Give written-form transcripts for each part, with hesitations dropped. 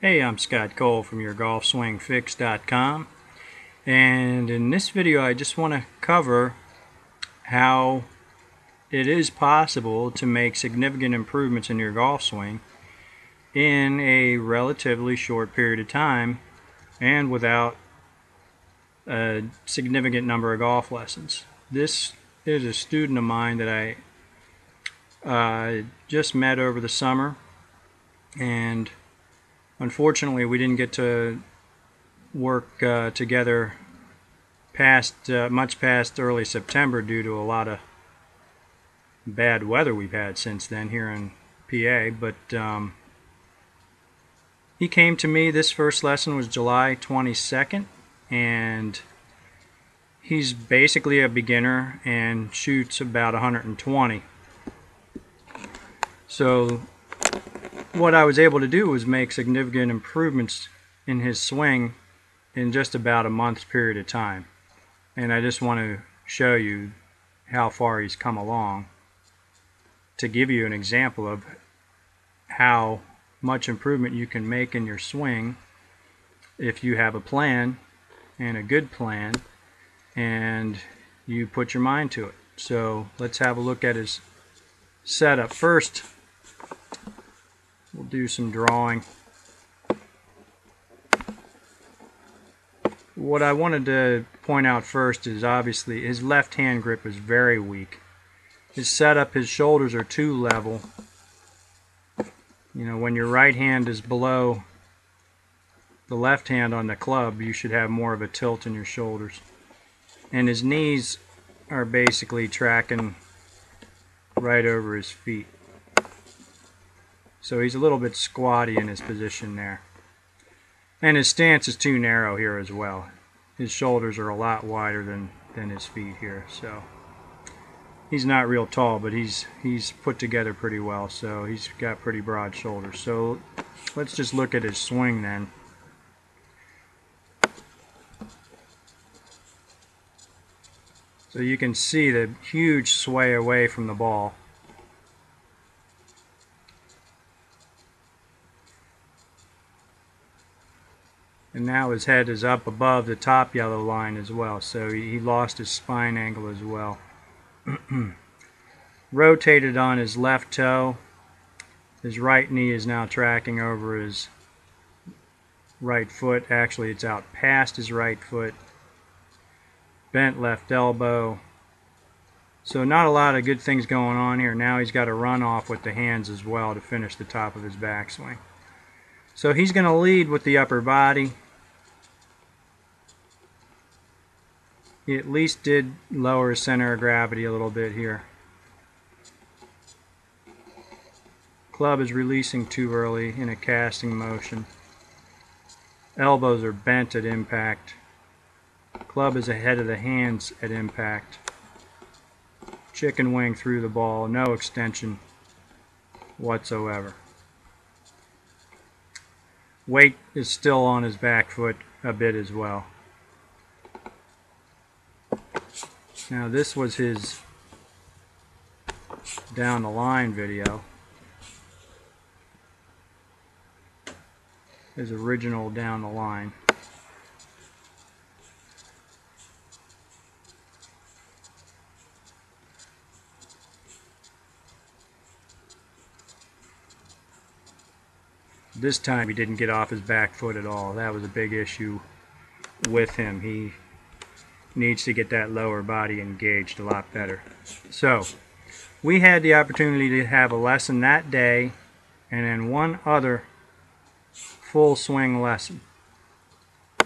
Hey, I'm Scott Cole from YourGolfSwingFix.com, and in this video I just want to cover how it is possible to make significant improvements in your golf swing in a relatively short period of time and without a significant number of golf lessons. This is a student of mine that I just met over the summer, and unfortunately, we didn't get to work together much past early September due to a lot of bad weather we've had since then here in PA. But he came to me. This first lesson was July 22nd, and he's basically a beginner and shoots about 120. So what I was able to do was make significant improvements in his swing in just about a month's period of time. And I just want to show you how far he's come along to give you an example of how much improvement you can make in your swing if you have a plan, and a good plan, and you put your mind to it. So let's have a look at his setup. First, we'll do some drawing. What I wanted to point out first is obviously his left hand grip is very weak. His setup, his shoulders are too level. You know, when your right hand is below the left hand on the club, you should have more of a tilt in your shoulders. And his knees are basically tracking right over his feet. So he's a little bit squatty in his position there. And his stance is too narrow here as well. His shoulders are a lot wider than his feet here. So he's not real tall, but he's put together pretty well. So he's got pretty broad shoulders. So let's just look at his swing then. So you can see the huge sway away from the ball. And now his head is up above the top yellow line as well, so he lost his spine angle as well. Rotated on his left toe. His right knee is now tracking over his right foot. Actually, it's out past his right foot. Bent left elbow. So not a lot of good things going on here. Now he's got to run off with the hands as well to finish the top of his backswing. So he's going to lead with the upper body. He at least did lower his center of gravity a little bit here. Club is releasing too early in a casting motion. Elbows are bent at impact. Club is ahead of the hands at impact. Chicken wing through the ball, no extension whatsoever. Weight is still on his back foot a bit as well. Now this was his down the line video. His original down the line. This time he didn't get off his back foot at all. That was a big issue with him. He needs to get that lower body engaged a lot better. So we had the opportunity to have a lesson that day and then one other full swing lesson.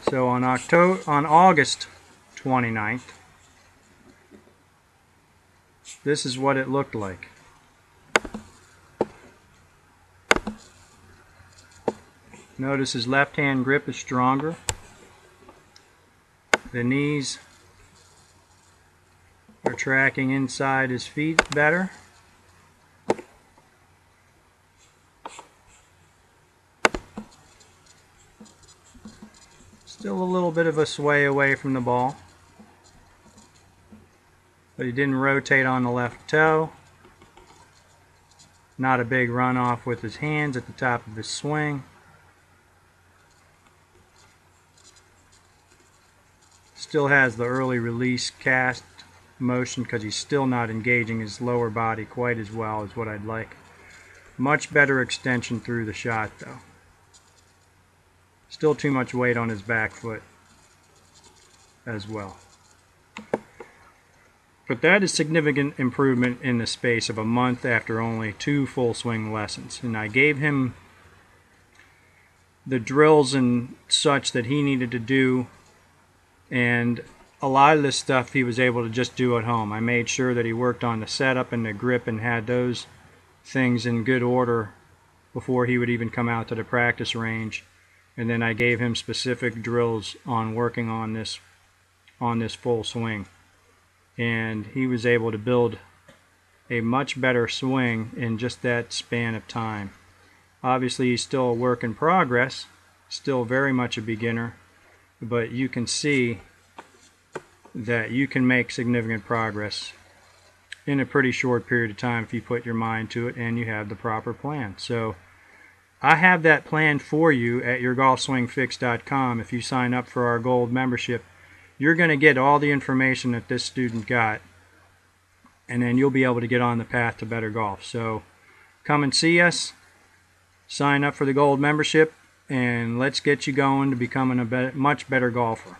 So on August 29th, this is what it looked like. Notice his left hand grip is stronger. The knees are tracking inside his feet better. Still a little bit of a sway away from the ball, but he didn't rotate on the left toe. Not a big runoff with his hands at the top of his swing. Still has the early release cast motion because he's still not engaging his lower body quite as well as what I'd like. Much better extension through the shot though. Still too much weight on his back foot as well. But that is significant improvement in the space of a month after only 2 full swing lessons. And I gave him the drills and such that he needed to do, and a lot of this stuff he was able to just do at home. I made sure that he worked on the setup and the grip and had those things in good order before he would even come out to the practice range. And then I gave him specific drills on working on this full swing. And he was able to build a much better swing in just that span of time. Obviously he's still a work in progress, still very much a beginner, but you can see that you can make significant progress in a pretty short period of time if you put your mind to it and you have the proper plan. So I have that plan for you at yourgolfswingfix.com. If you sign up for our gold membership, you're going to get all the information that this student got, and then you'll be able to get on the path to better golf. So come and see us, sign up for the gold membership, and let's get you going to becoming a much better golfer.